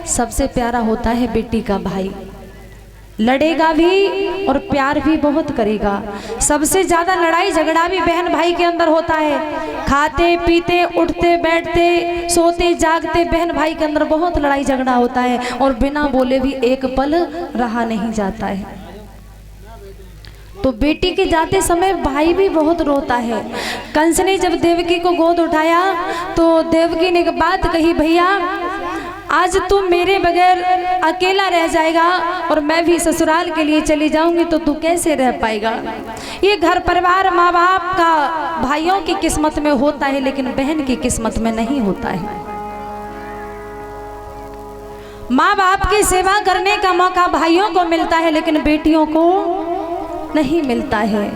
सबसे प्यारा होता है बेटी का भाई। लड़ेगा भी और प्यार भी बहुत करेगा। सबसे ज्यादा लड़ाई झगड़ा भी बहन भाई के अंदर होता है। खाते पीते उठते बैठते सोते जागते बहन भाई के अंदर बहुत लड़ाई झगड़ा होता है और बिना बोले भी एक पल रहा नहीं जाता है। तो बेटी के जाते समय भाई भी बहुत रोता है। कंस ने जब देवकी को गोद उठाया तो देवकी ने एक बात कही, भैया आज तू मेरे बगैर अकेला रह जाएगा और मैं भी ससुराल के लिए चली जाऊंगी तो तू कैसे रह पाएगा। ये घर परिवार माँ बाप का भाइयों की किस्मत में होता है लेकिन बहन की किस्मत में नहीं होता है। माँ बाप की सेवा करने का मौका भाइयों को मिलता है लेकिन बेटियों को नहीं मिलता है।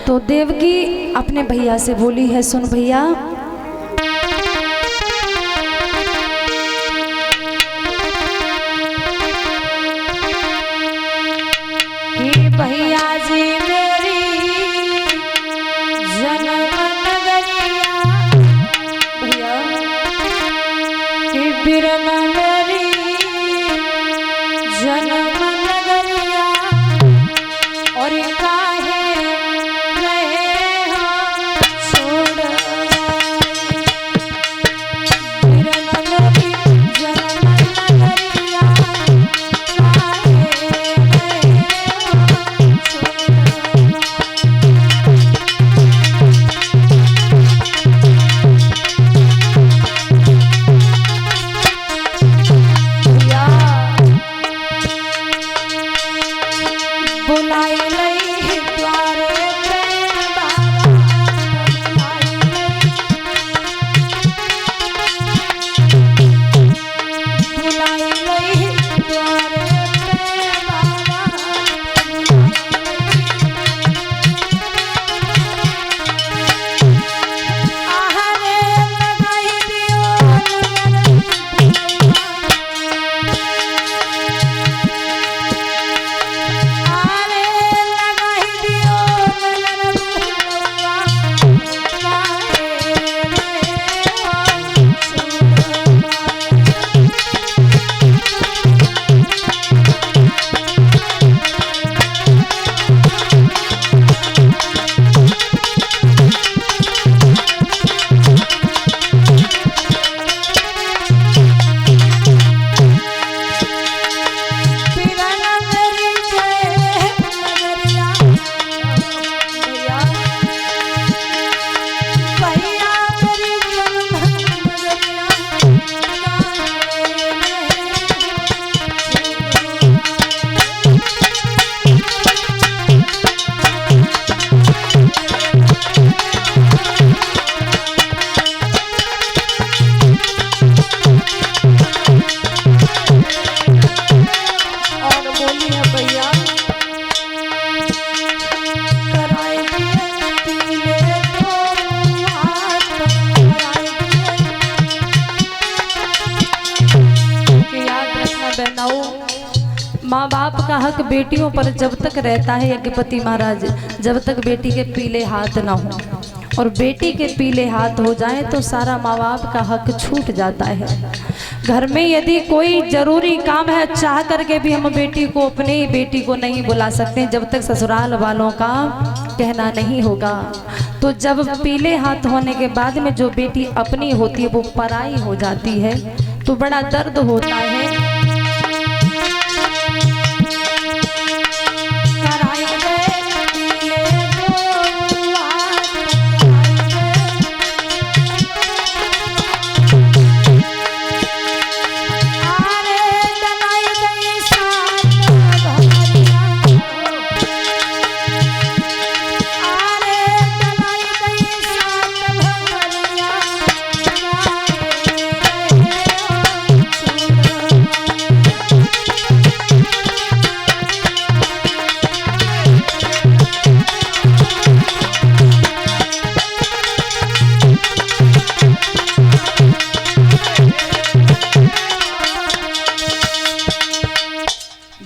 तो देवकी अपने भैया से बोली है, सुन भैया, भैया जी मेरी जन्म नगरिया, भैया कि बिरन मेरी जन्म नगरिया और काहे रहे हो छोड़, बिरन मेरी जन्म नगरिया माँ बाप का हक बेटियों पर जब तक रहता है यज्ञपति महाराज, जब तक बेटी के पीले हाथ ना हो, और बेटी के पीले हाथ हो जाए तो सारा माँ बाप का हक छूट जाता है। घर में यदि कोई जरूरी काम है चाह करके भी हम बेटी को अपने ही बेटी को नहीं बुला सकते जब तक ससुराल वालों का कहना नहीं होगा। तो जब पीले हाथ होने के बाद में जो बेटी अपनी होती है वो पराई हो जाती है तो बड़ा दर्द होता है।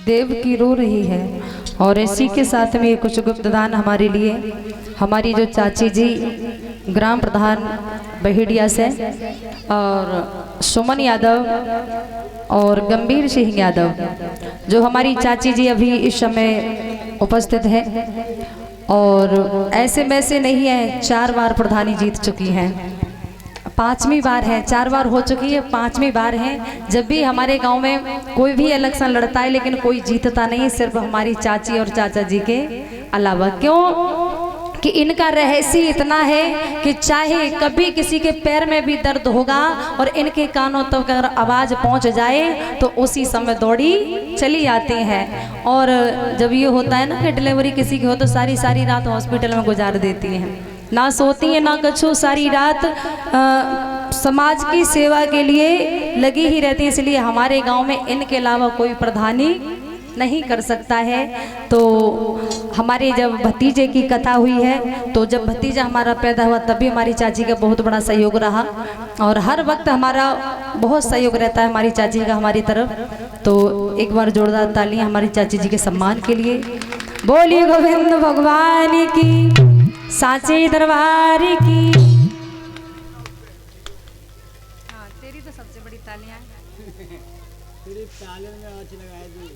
देवकी रो रही है और इसी के साथ में कुछ गुप्तदान हमारे लिए हमारी जो चाची जी ग्राम प्रधान बहेड़िया से, और सुमन यादव और गंभीर सिंह यादव, जो हमारी चाची जी अभी इस समय उपस्थित है। और ऐसे वैसे नहीं है, 4 बार प्रधानी जीत चुकी हैं, 5वीं बार है, 4 बार हो चुकी है, 5वीं बार है। जब भी हमारे गांव में कोई भी इलेक्शन लड़ता है लेकिन कोई जीतता नहीं, सिर्फ हमारी चाची और चाचा जी के अलावा। क्यों कि इनका रहस्य इतना है कि चाहे कभी किसी के पैर में भी दर्द होगा और इनके कानों तक अगर आवाज़ पहुंच जाए तो उसी समय दौड़ी चली आती हैं। और जब ये होता है ना कि डिलीवरी किसी की हो तो सारी सारी रात हॉस्पिटल में गुजार देती हैं, ना सोती हैं ना कछु, सारी रात समाज की सेवा के लिए लगी ही रहती है। इसलिए हमारे गांव में इनके अलावा कोई प्रधानी नहीं कर सकता है। तो हमारे जब भतीजे की कथा हुई है, तो जब भतीजा हमारा पैदा हुआ तभी हमारी चाची का बहुत बड़ा सहयोग रहा, और हर वक्त हमारा बहुत सहयोग रहता है हमारी चाची का हमारी तरफ। तो एक बार जोरदार तालियां हमारी चाची जी के सम्मान के लिए। बोलिए गोविंद भगवान की, साचे दरबार की। हाँ, तेरी तो सबसे बड़ी तालियां। तेरी तालियों में आँच लगा दी।